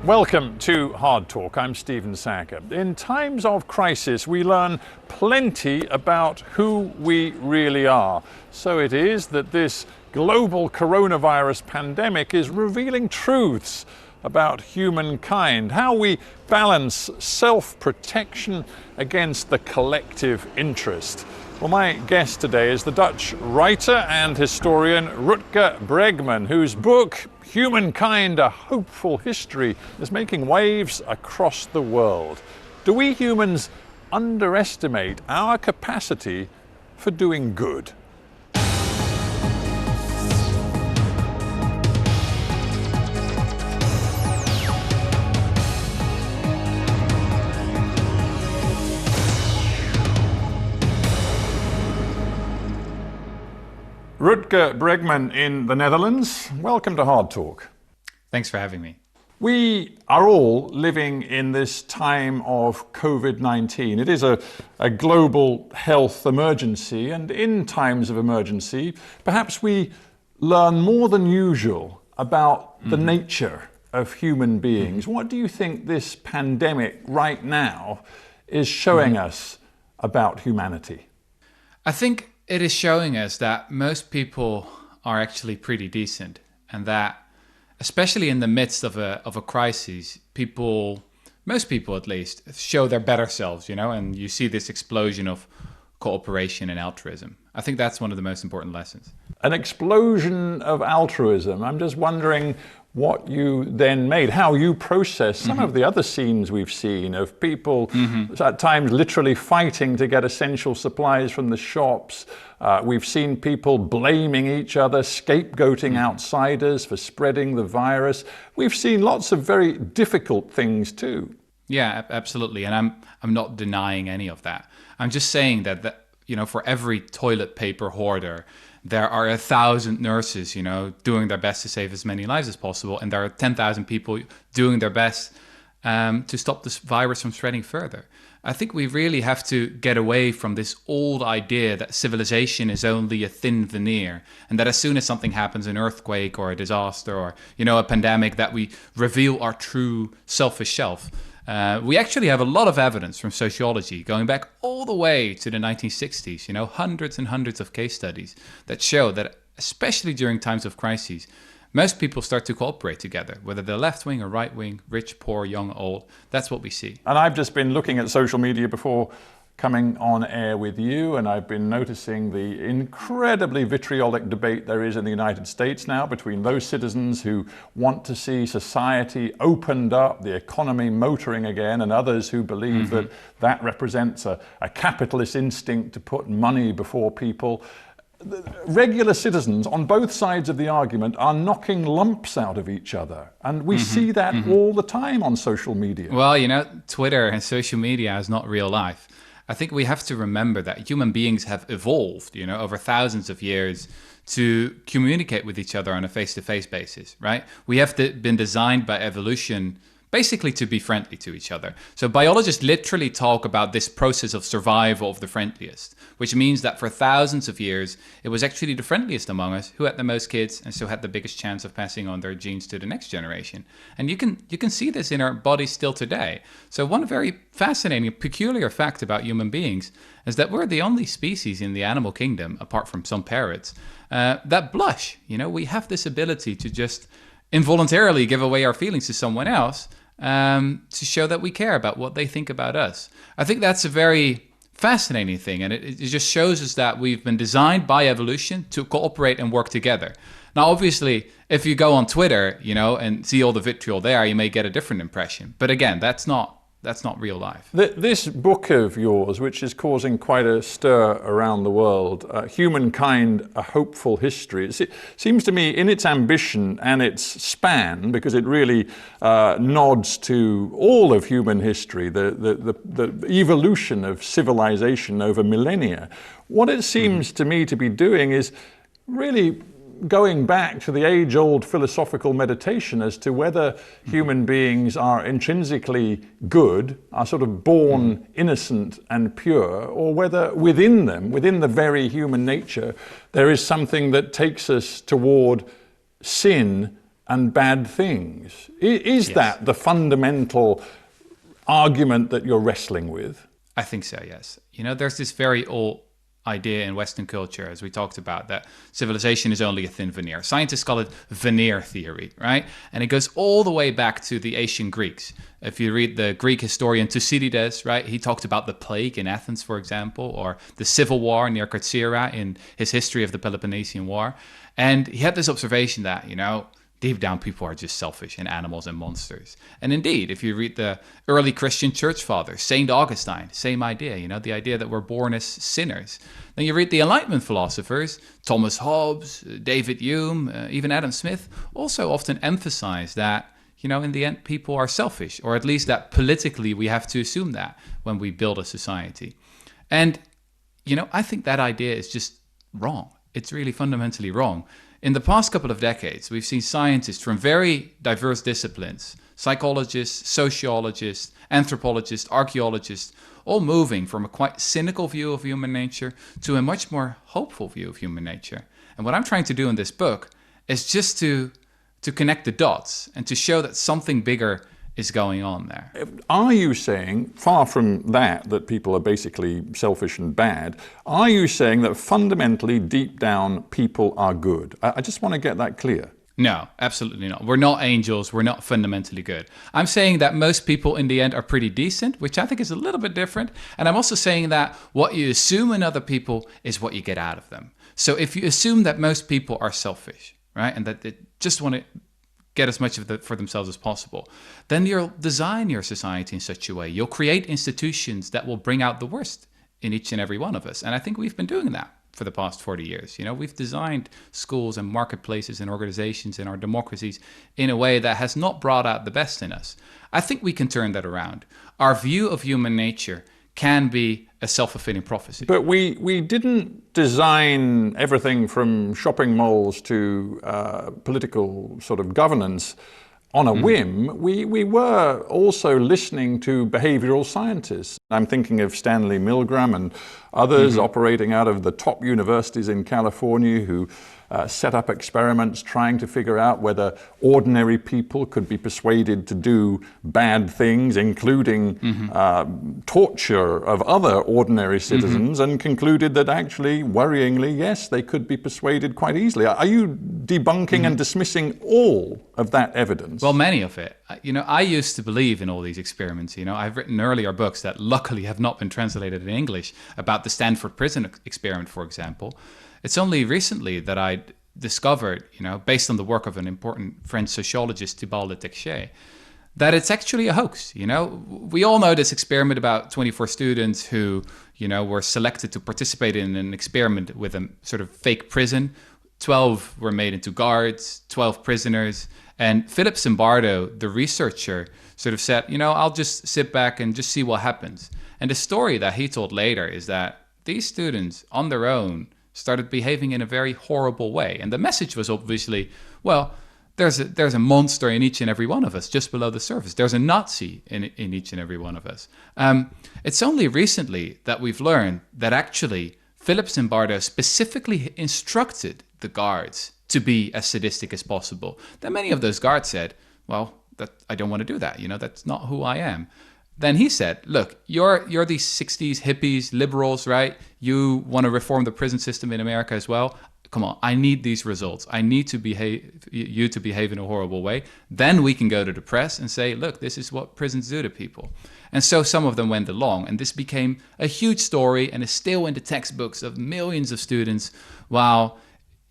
Welcome to Hard Talk. I'm Stephen Sackur. In times of crisis, we learn plenty about who we really are. So it is that this global coronavirus pandemic is revealing truths about humankind, how we balance self-protection against the collective interest. Well, my guest today is the Dutch writer and historian Rutger Bregman, whose book, Humankind, A Hopeful History, is making waves across the world. Do we humans underestimate our capacity for doing good? Rutger Bregman in the Netherlands, welcome to Hard Talk. Thanks for having me. We are all living in this time of Covid-19. It is a global health emergency, and in times of emergency, perhaps we learn more than usual about the nature of human beings. What do you think this pandemic right now is showing us about humanity? I think it is showing us that most people are actually pretty decent, and that especially in the midst of a crisis, most people at least, show their better selves, and you see this explosion of cooperation and altruism. I think that's one of the most important lessons. An explosion of altruism. I'm just wondering what you then made, how you process some of the other scenes we've seen of people at times literally fighting to get essential supplies from the shops. We've seen people blaming each other, scapegoating outsiders for spreading the virus. We've seen lots of very difficult things too. Yeah, absolutely. And I'm not denying any of that. I'm just saying that for every toilet paper hoarder, there are 1,000 nurses, doing their best to save as many lives as possible. And there are 10,000 people doing their best to stop this virus from spreading further. I think we really have to get away from this old idea that civilization is only a thin veneer, and that as soon as something happens, an earthquake or a disaster or, a pandemic, that we reveal our true selfish self. We actually have a lot of evidence from sociology going back all the way to the 1960s, hundreds and hundreds of case studies that show that, especially during times of crises, most people start to cooperate together, whether they're left wing or right wing, rich, poor, young, old. That's what we see. And I've just been looking at social media before coming on air with you, and I've been noticing the incredibly vitriolic debate there is in the United States now between those citizens who want to see society opened up, the economy motoring again, and others who believe that represents a capitalist instinct to put money before people. Regular citizens on both sides of the argument are knocking lumps out of each other. And we see that all the time on social media. Well, Twitter and social media is not real life. I think we have to remember that human beings have evolved, over thousands of years to communicate with each other on a face-to-face basis, right? We have been designed by evolution basically to be friendly to each other. So biologists literally talk about this process of survival of the friendliest, which means that for thousands of years, it was actually the friendliest among us who had the most kids and so had the biggest chance of passing on their genes to the next generation. And you can see this in our bodies still today. So one very fascinating, peculiar fact about human beings is that we're the only species in the animal kingdom, apart from some parrots, that blush. We have this ability to just involuntarily give away our feelings to someone else, to show that we care about what they think about us. I think that's a very fascinating thing, and it just shows us that we've been designed by evolution to cooperate and work together. Now, obviously, if you go on Twitter, and see all the vitriol there, you may get a different impression. But again, that's not real life. This book of yours, which is causing quite a stir around the world, Humankind, A Hopeful History, it seems to me in its ambition and its span, because it really nods to all of human history, the evolution of civilization over millennia. What it seems to me to be doing is really going back to the age-old philosophical meditation as to whether human beings are intrinsically good, are sort of born innocent and pure, or whether within them, within the very human nature, there is something that takes us toward sin and bad things. Is Yes. that the fundamental argument that you're wrestling with? I think so, yes. You know, there's this very old idea in Western culture, as we talked about, that civilization is only a thin veneer. Scientists call it veneer theory, right? And it goes all the way back to the ancient Greeks. If you read the Greek historian Thucydides, right, he talked about the plague in Athens, for example, or the civil war near Corcyra in his history of the Peloponnesian War. And he had this observation that, you know, deep down, people are just selfish and animals and monsters. And indeed, if you read the early Christian church fathers, St. Augustine, same idea, you know, the idea that we're born as sinners. Then you read the Enlightenment philosophers, Thomas Hobbes, David Hume, even Adam Smith, also often emphasize that, you know, in the end, people are selfish, or at least that politically we have to assume that when we build a society. And, you know, I think that idea is just wrong. It's really fundamentally wrong. In the past couple of decades, we've seen scientists from very diverse disciplines, psychologists, sociologists, anthropologists, archaeologists, all moving from a quite cynical view of human nature to a much more hopeful view of human nature. And what I'm trying to do in this book is just to connect the dots and to show that something bigger is going on there. Are you saying, far from that people are basically selfish and bad, are you saying that fundamentally, deep down, people are good? I just want to get that clear. No, absolutely not. We're not angels. We're not fundamentally good. I'm saying that most people in the end are pretty decent, which I think is a little bit different. And I'm also saying that what you assume in other people is what you get out of them. So if you assume that most people are selfish, right, and that they just want to get as much of it for themselves as possible, then you'll design your society in such a way. You'll create institutions that will bring out the worst in each and every one of us. And I think we've been doing that for the past 40 years. You know, we've designed schools and marketplaces and organizations in our democracies in a way that has not brought out the best in us. I think we can turn that around. Our view of human nature can be a self-fulfilling prophecy. But we didn't design everything from shopping malls to political sort of governance on a whim. We were also listening to behavioral scientists. I'm thinking of Stanley Milgram and others operating out of the top universities in California who set up experiments trying to figure out whether ordinary people could be persuaded to do bad things, including torture of other ordinary citizens, and concluded that actually, worryingly, yes, they could be persuaded quite easily. Are you debunking and dismissing all of that evidence? Well, many of it. You know, I used to believe in all these experiments. You know, I've written earlier books that luckily have not been translated in English about the Stanford prison experiment, for example. It's only recently that I discovered, you know, based on the work of an important French sociologist, Thibault Le Texier, that it's actually a hoax. You know, we all know this experiment about 24 students who, you know, were selected to participate in an experiment with a sort of fake prison. 12 were made into guards, 12 prisoners. And Philip Zimbardo, the researcher, sort of said, you know, I'll just sit back and just see what happens. And the story that he told later is that these students on their own started behaving in a very horrible way. And the message was obviously, well, there's a monster in each and every one of us just below the surface. There's a Nazi in each and every one of us. It's only recently that we've learned that actually Philip Zimbardo specifically instructed the guards to be as sadistic as possible. Then many of those guards said, well, I don't want to do that. You know, that's not who I am. Then he said, look, you're these 60s hippies, liberals, right? You want to reform the prison system in America as well. Come on, I need these results. I need to you to behave in a horrible way. Then we can go to the press and say, look, this is what prisons do to people. And so some of them went along, and this became a huge story and is still in the textbooks of millions of students, while,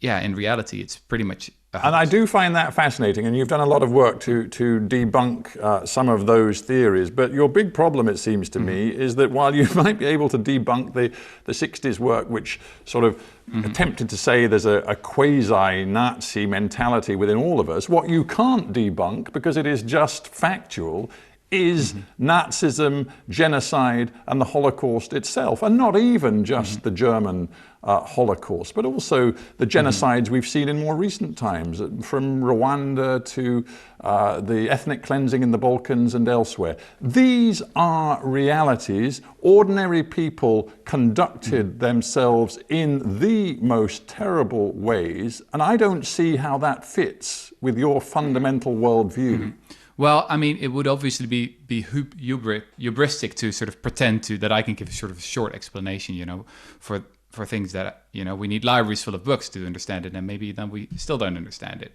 yeah, in reality, it's pretty much a hoax. And I do find that fascinating, and you've done a lot of work to debunk some of those theories. But your big problem, it seems to me, is that while you might be able to debunk the 60s work, which sort of attempted to say there's a quasi-Nazi mentality within all of us, what you can't debunk, because it is just factual, is Nazism, genocide, and the Holocaust itself, and not even just the German Holocaust, but also the genocides we've seen in more recent times, from Rwanda to the ethnic cleansing in the Balkans and elsewhere. These are realities. Ordinary people conducted themselves in the most terrible ways, and I don't see how that fits with your fundamental worldview. Well, I mean, it would obviously be hubristic to sort of pretend that I can give a sort of a short explanation, for things that, we need libraries full of books to understand it, and maybe then we still don't understand it.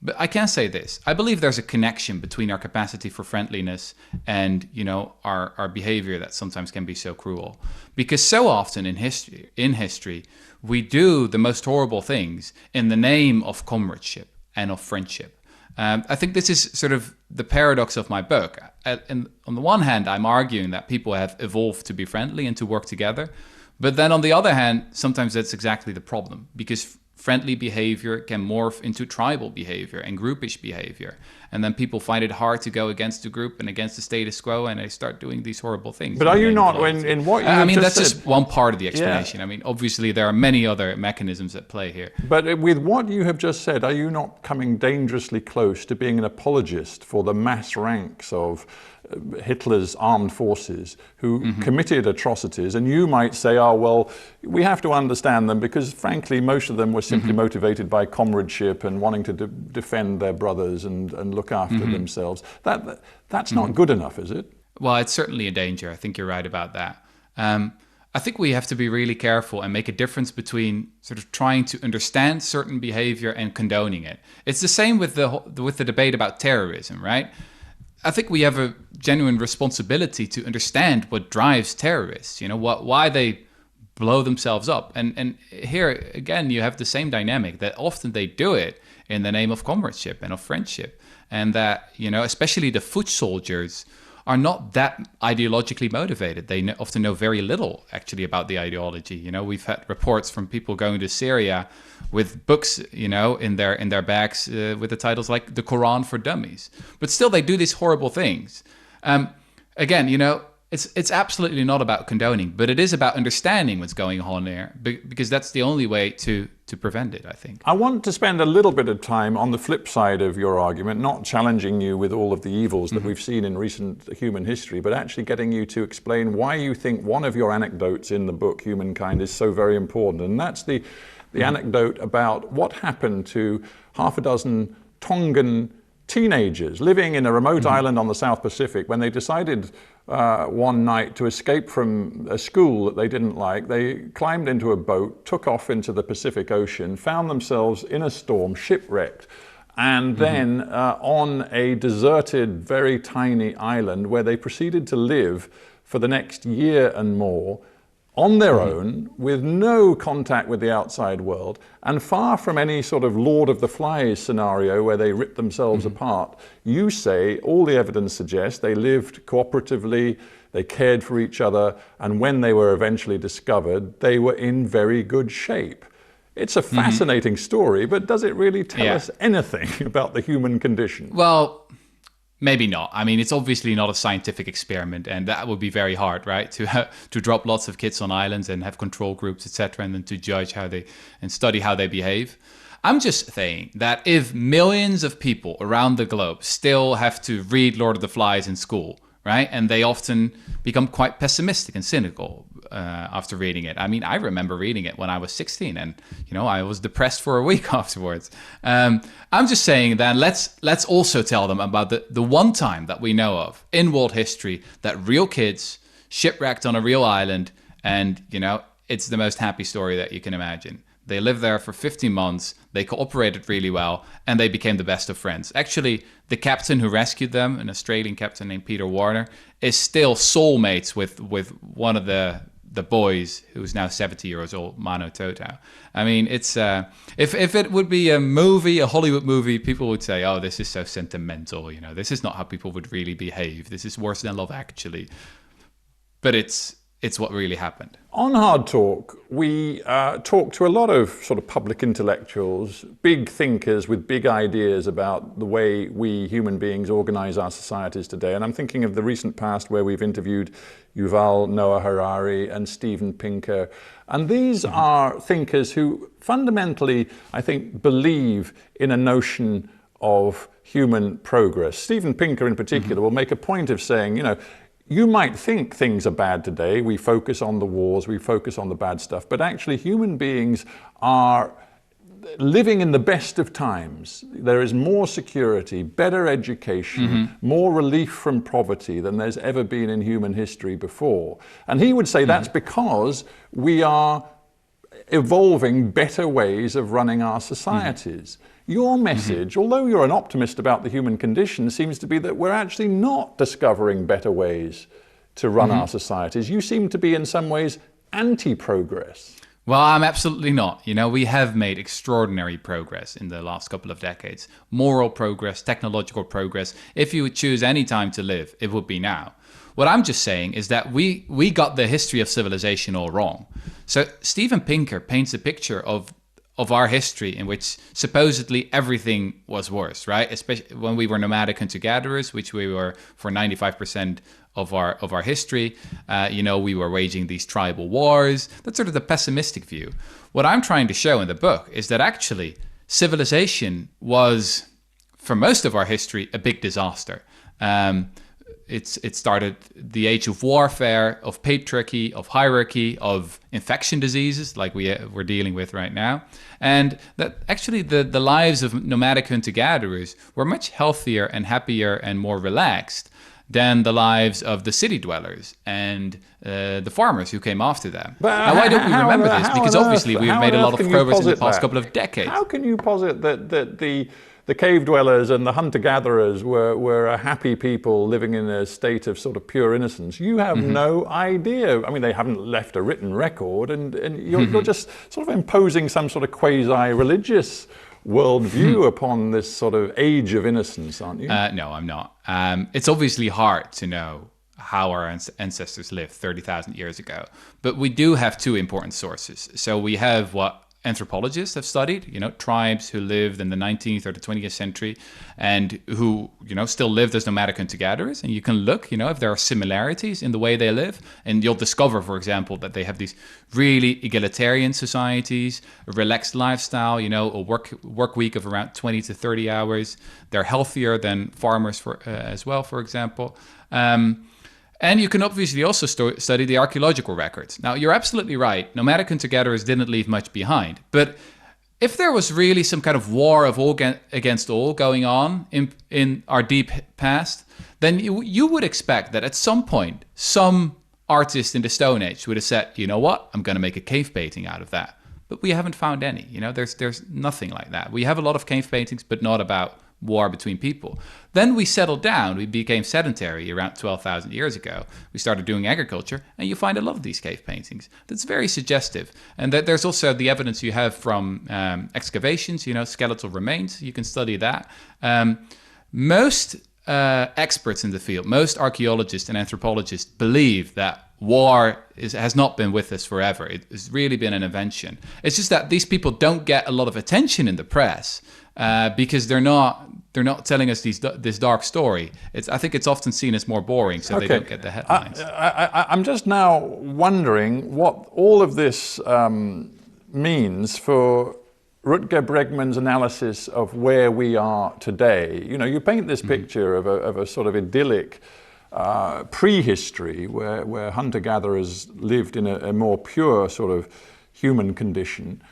But I can say this. I believe there's a connection between our capacity for friendliness and, our behavior that sometimes can be so cruel. Because so often in history, we do the most horrible things in the name of comradeship and of friendship. I think this is sort of the paradox of my book. And on the one hand, I'm arguing that people have evolved to be friendly and to work together. But then on the other hand, sometimes that's exactly the problem, because friendly behavior can morph into tribal behavior and groupish behavior. And then people find it hard to go against the group and against the status quo, and they start doing these horrible things. But are you not, in what you have just that's said, just one part of the explanation. Yeah. I mean, obviously there are many other mechanisms at play here. But with what you have just said, are you not coming dangerously close to being an apologist for the mass ranks of Hitler's armed forces who committed atrocities? And you might say, oh, well, we have to understand them because, frankly, most of them were simply motivated by comradeship and wanting to defend their brothers and look after themselves. That's not good enough, is it? Well, it's certainly a danger. I think you're right about that. I think we have to be really careful and make a difference between sort of trying to understand certain behavior and condoning it. It's the same with the debate about terrorism, right? I think we have a genuine responsibility to understand what drives terrorists, why they blow themselves up. And here, again, you have the same dynamic that often they do it in the name of comradeship and of friendship. And that, especially the foot soldiers are not that ideologically motivated. They often know very little, actually, about the ideology. We've had reports from people going to Syria with books, in their bags with the titles like The Quran for Dummies. But still, they do these horrible things. Again, it's absolutely not about condoning, but it is about understanding what's going on there, because that's the only way to prevent it, I think. I want to spend a little bit of time on the flip side of your argument, not challenging you with all of the evils that we've seen in recent human history, but actually getting you to explain why you think one of your anecdotes in the book, Humankind, is so very important. And that's the anecdote about what happened to half a dozen Tongan teenagers living in a remote island on the South Pacific when they decided one night to escape from a school that they didn't like. They climbed into a boat, took off into the Pacific Ocean, found themselves in a storm, shipwrecked, and then on a deserted, very tiny island where they proceeded to live for the next year and more on their own, with no contact with the outside world, and far from any sort of Lord of the Flies scenario where they rip themselves apart. You say all the evidence suggests they lived cooperatively, they cared for each other, and when they were eventually discovered, they were in very good shape. It's a fascinating story, but does it really tell us anything about the human condition? Well, maybe not. I mean, it's obviously not a scientific experiment, and that would be very hard, right? To drop lots of kids on islands and have control groups, etc., and then to judge and study how they behave. I'm just saying that if millions of people around the globe still have to read Lord of the Flies in school, right, and they often become quite pessimistic and cynical after reading it. I mean, I remember reading it when I was 16, and I was depressed for a week afterwards. I'm just saying then let's also tell them about the one time that we know of in world history that real kids shipwrecked on a real island, and it's the most happy story that you can imagine. They lived there for 15 months, they cooperated really well, and they became the best of friends. Actually, the captain who rescued them, an Australian captain named Peter Warner, is still soulmates with one of the boys who's now 70 years old, Mano Totau. I mean, it's if it would be a movie, a Hollywood movie, people would say, oh, this is so sentimental, this is not how people would really behave. This is worse than Love Actually. But it's it's what really happened. On Hard Talk, we talk to a lot of sort of public intellectuals, big thinkers with big ideas about the way we human beings organize our societies today. And I'm thinking of the recent past where we've interviewed Yuval Noah Harari and Steven Pinker. And these are thinkers who fundamentally, I think, believe in a notion of human progress. Steven Pinker in particular will make a point of saying, you might think things are bad today. We focus on the wars, we focus on the bad stuff, but actually human beings are living in the best of times. There is more security, better education, more relief from poverty than there's ever been in human history before. And he would say that's because we are evolving better ways of running our societies. Your message, although you're an optimist about the human condition, seems to be that we're actually not discovering better ways to run our societies. You seem to be in some ways anti-progress. Well, I'm absolutely not. We have made extraordinary progress in the last couple of decades. Moral progress, technological progress. If you would choose any time to live, it would be now. What I'm just saying is that we got the history of civilization all wrong. So Steven Pinker paints a picture of our history in which supposedly everything was worse, right? Especially when we were nomadic hunter-gatherers, which we were for 95% of our history. We were waging these tribal wars. That's sort of the pessimistic view. What I'm trying to show in the book is that actually civilization was, for most of our history, a big disaster. It started the age of warfare, of patriarchy, of hierarchy, of infection diseases like we're dealing with right now. And that actually the lives of nomadic hunter-gatherers were much healthier and happier and more relaxed than the lives of the city dwellers and the farmers who came after them. Now, why don't we remember this? Because obviously we've made a lot of progress in the past couple of decades. How can you posit that the cave dwellers and the hunter-gatherers were a happy people living in a state of sort of pure innocence? You have no idea. I mean, they haven't left a written record, and you're just sort of imposing some sort of quasi-religious worldview upon this sort of age of innocence, aren't you? No, I'm not. It's obviously hard to know how our ancestors lived 30,000 years ago, but we do have two important sources. So we have what anthropologists have studied, tribes who lived in the 19th or the 20th century and who, still lived as nomadic hunter-gatherers. And you can look, if there are similarities in the way they live. And you'll discover, for example, that they have these really egalitarian societies, a relaxed lifestyle, a work week of around 20 to 30 hours. They're healthier than farmers as well, for example. And you can obviously also study the archaeological records. Now, you're absolutely right. Nomadic hunter-gatherers didn't leave much behind. But if there was really some kind of war of all against all going on in our deep past, then you would expect that at some point, some artist in the Stone Age would have said, you know what, I'm going to make a cave painting out of that. But we haven't found any. There's nothing like that. We have a lot of cave paintings, but not about war between people. Then we settled down. We became sedentary around 12,000 years ago. We started doing agriculture, and you find a lot of these cave paintings. That's very suggestive. And that there's also the evidence you have from excavations, skeletal remains. You can study that. Most experts in the field, most archaeologists and anthropologists believe that war has not been with us forever. It has really been an invention. It's just that these people don't get a lot of attention in the press because they're not telling us this dark story. I think it's often seen as more boring, so they don't get the headlines. I'm just now wondering what all of this means for Rutger Bregman's analysis of where we are today. You paint this picture of a sort of idyllic prehistory where hunter-gatherers lived in a more pure sort of human condition.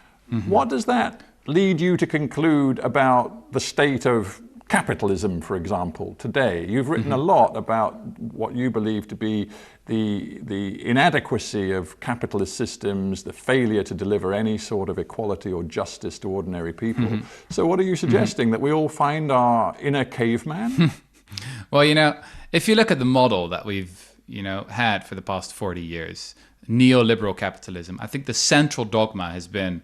What does that lead you to conclude about the state of capitalism, for example, today? You've written a lot about what you believe to be the inadequacy of capitalist systems, the failure to deliver any sort of equality or justice to ordinary people. So what are you suggesting, that we all find our inner caveman? Well, if you look at the model that we've, had for the past 40 years, neoliberal capitalism, I think the central dogma has been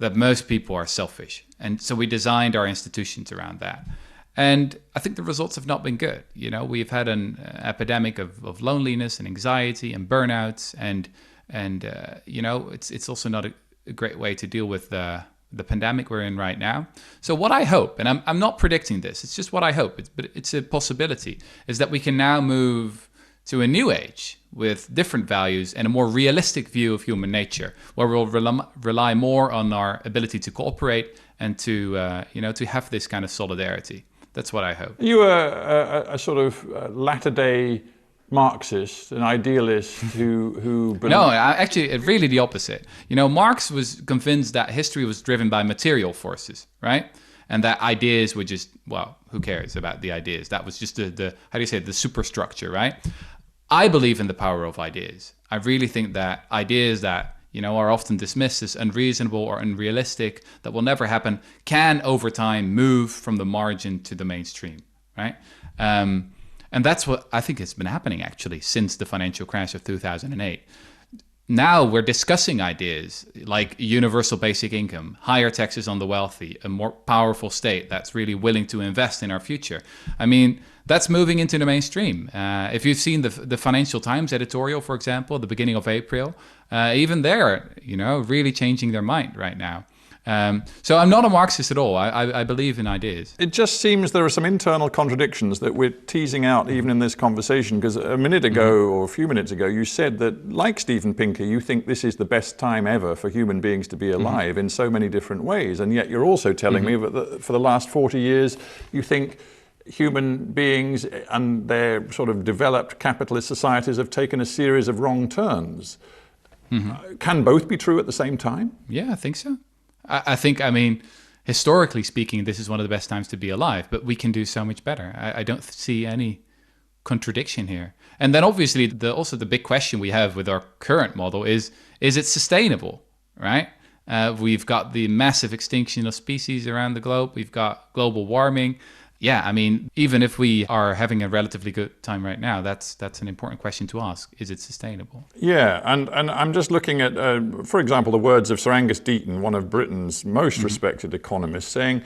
that most people are selfish. And so we designed our institutions around that. And I think the results have not been good. You know, we've had an epidemic of loneliness and anxiety and burnouts, and you know, it's also not a great way to deal with the pandemic we're in right now. So what I hope, and I'm not predicting this, it's just what I hope, but it's a possibility, is that we can now move to a new age with different values and a more realistic view of human nature, where we'll rely more on our ability to cooperate and to you know, to have this kind of solidarity. That's what I hope. You are a sort of latter-day Marxist, an idealist who No, actually, really the opposite. You know, Marx was convinced that history was driven by material forces, right? And that ideas were just, well, who cares about the ideas? That was just the how do you say it, the superstructure, right? I believe in the power of ideas. I really think that ideas that, you know, are often dismissed as unreasonable or unrealistic, that will never happen, can over time move from the margin to the mainstream, right? And that's what I think has been happening actually since the financial crash of 2008. Now we're discussing ideas like universal basic income, higher taxes on the wealthy, a more powerful state that's really willing to invest in our future. I mean, that's moving into the mainstream. If you've seen the Financial Times editorial, for example, at the beginning of April, even they're, you know, really changing their mind right now. So I'm not a Marxist at all. I believe in ideas. It just seems there are some internal contradictions that we're teasing out even in this conversation, because a minute ago or a few minutes ago you said that, like Steven Pinker, you think this is the best time ever for human beings to be alive in so many different ways, and yet you're also telling me that for the last 40 years you think human beings and their sort of developed capitalist societies have taken a series of wrong turns. Can both be true at the same time? Yeah, I think so. I think, I mean, historically speaking, this is one of the best times to be alive, but we can do so much better. I don't see any contradiction here. And then obviously also the big question we have with our current model is it sustainable, right? We've got the massive extinction of species around the globe. We've got global warming. Yeah, I mean, even if we are having a relatively good time right now, that's an important question to ask. Is it sustainable? Yeah, and I'm just looking at, for example, the words of Sir Angus Deaton, one of Britain's most respected economists, saying,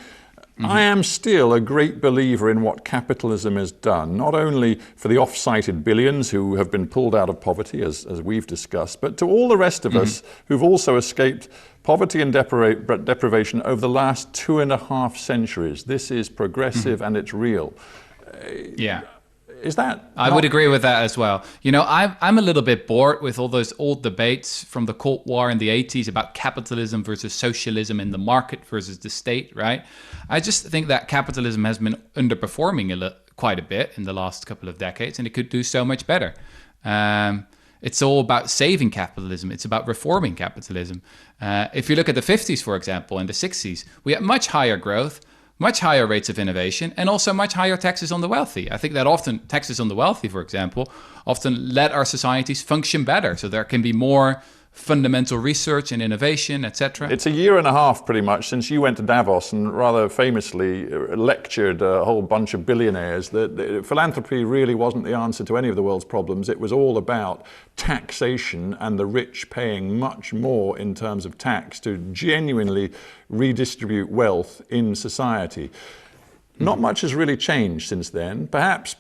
I am still a great believer in what capitalism has done, not only for the off-cited billions who have been pulled out of poverty, as we've discussed, but to all the rest of us who've also escaped poverty and deprivation over the last 2.5 centuries. This is progressive and it's real. Yeah. Is that? I would agree with that as well. You know, I'm a little bit bored with all those old debates from the Cold War in the 80s about capitalism versus socialism and the market versus the state, right? I just think that capitalism has been underperforming quite a bit in the last couple of decades, and it could do so much better. It's all about saving capitalism. It's about reforming capitalism. If you look at the 50s, for example, and the 60s, we had much higher growth, much higher rates of innovation, and also much higher taxes on the wealthy. I think that often taxes on the wealthy, for example, often let our societies function better. So there can be more fundamental research and innovation, etc. It's a year and a half pretty much since you went to Davos and rather famously lectured a whole bunch of billionaires that philanthropy really wasn't the answer to any of the world's problems. It was all about taxation and the rich paying much more in terms of tax to genuinely redistribute wealth in society. Not much has really changed since then. Perhaps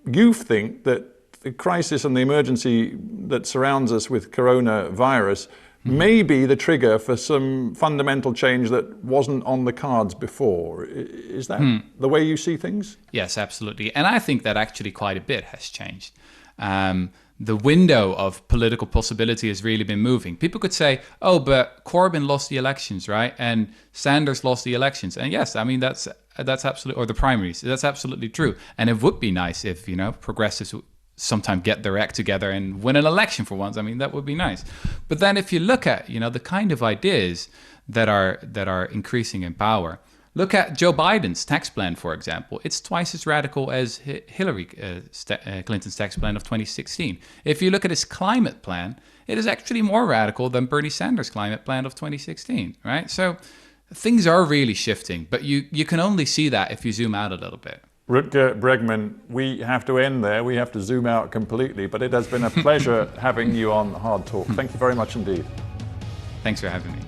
you think that the crisis and the emergency that surrounds us with coronavirus may be the trigger for some fundamental change that wasn't on the cards before. Is that the way you see things? Yes, absolutely. And I think that actually quite a bit has changed. The window of political possibility has really been moving. People could say, oh, but Corbyn lost the elections, right? And Sanders lost the elections. And yes, I mean, that's absolutely, or the primaries, that's absolutely true. And it would be nice if, you know, progressives sometime get their act together and win an election for once. I mean, that would be nice. But then if you look at, you know, the kind of ideas that are increasing in power, look at Joe Biden's tax plan, for example. It's twice as radical as Hillary Clinton's tax plan of 2016. If you look at his climate plan, it is actually more radical than Bernie Sanders' climate plan of 2016, right? So things are really shifting, but you can only see that if you zoom out a little bit. Rutger Bregman, we have to end there. We have to zoom out completely, but it has been a pleasure having you on Hard Talk. Thank you very much indeed. Thanks for having me.